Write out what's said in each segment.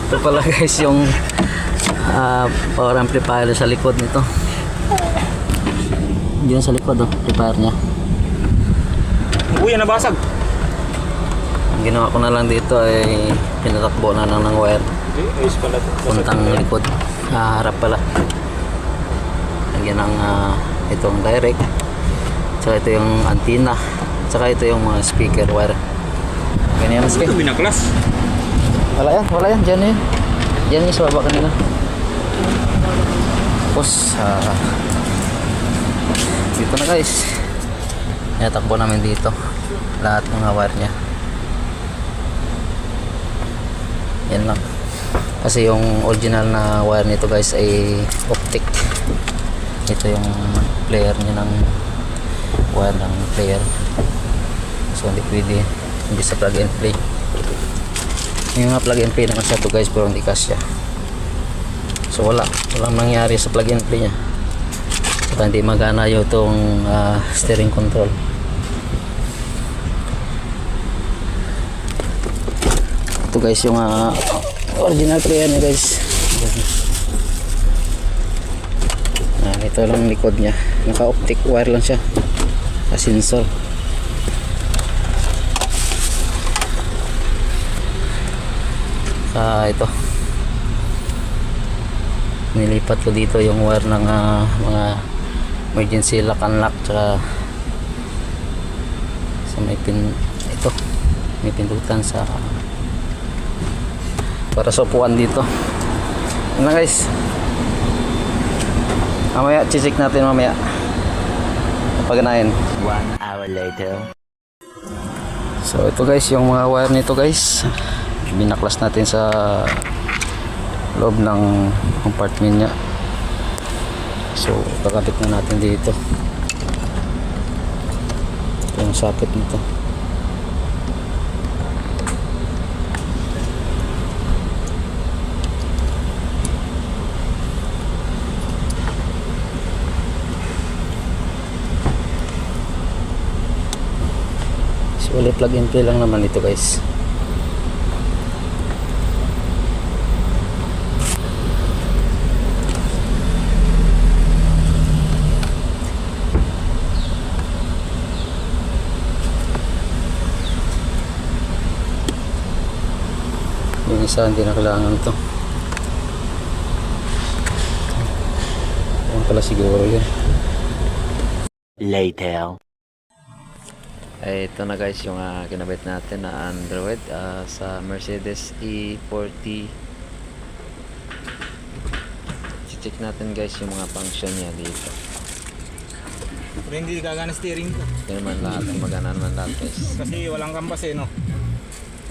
Ito pala guys yung power amplifier sa likod nito. Diyan sa likod amplifier niya. Uy, nabasag. Ang ginawa ko na lang dito ay pinatakbo na lang ng wire. Ayos pala. Puntang likod. Harap pala. Lagyan ng itong direct. Tsaka ito yung antenna. Tsaka ito yung mga speaker wire. Ganyan mas Ito binaklas. wala yan, dyan yun. Dyan yung sa baba kanina. Tapos dito na guys, natakbo namin dito lahat mga wire nya. Yan lang kasi yung original na wire nito guys ay optic. Ito yung player nya ng wire ng player, so hindi pwede, hindi sa plug and play. Yung nga plug and play naman siya to guys, pero hindi kasya. So walang nangyari sa plug and play nya. Saka hindi magana yung itong steering control. Ito guys yung original player nya guys. Ito lang likod nya, naka optic wire lang siya, sensor. Ito nilipat ko dito yung wire ng mga emergency lock unlock, tsaka sa may may pindutan sa para sa upuan dito. Yan na guys, mamaya check natin mamaya paganahin. 1 hour later. So ito guys yung mga wire nito guys, binaklas natin sa loob ng compartment nya. So kakabit na natin dito. Ito yung socket nito. So wala plug and play lang naman ito guys. Yung isa hindi na kailangan ito. Ayan pala siguro yun. Later. Ito na guys yung kinabit natin na Android sa Mercedes E40. Check natin guys yung mga function niya dito. Pero hindi gagana steering ko. Hindi naman lahat, magana naman lahat guys. Kasi walang kampas no?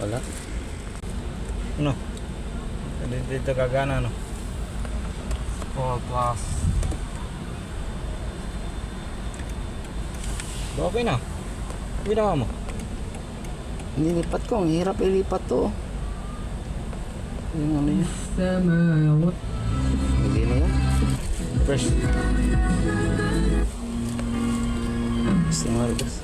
Wala. Ano? Hindi dito gagana no? Oh, plus. Okay na. Ginawa mo? Nilipat ko, ang hirap ilipat to. Yung ano yun? Hindi na yan. First. Gusto nga guys.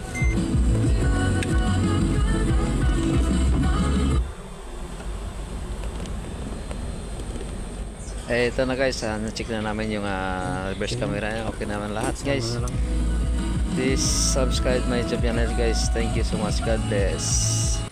Ito na guys, na-check na namin yung reverse camera niya. Okay naman lahat guys. Please subscribe my YouTube channel guys. Thank you so much. God bless.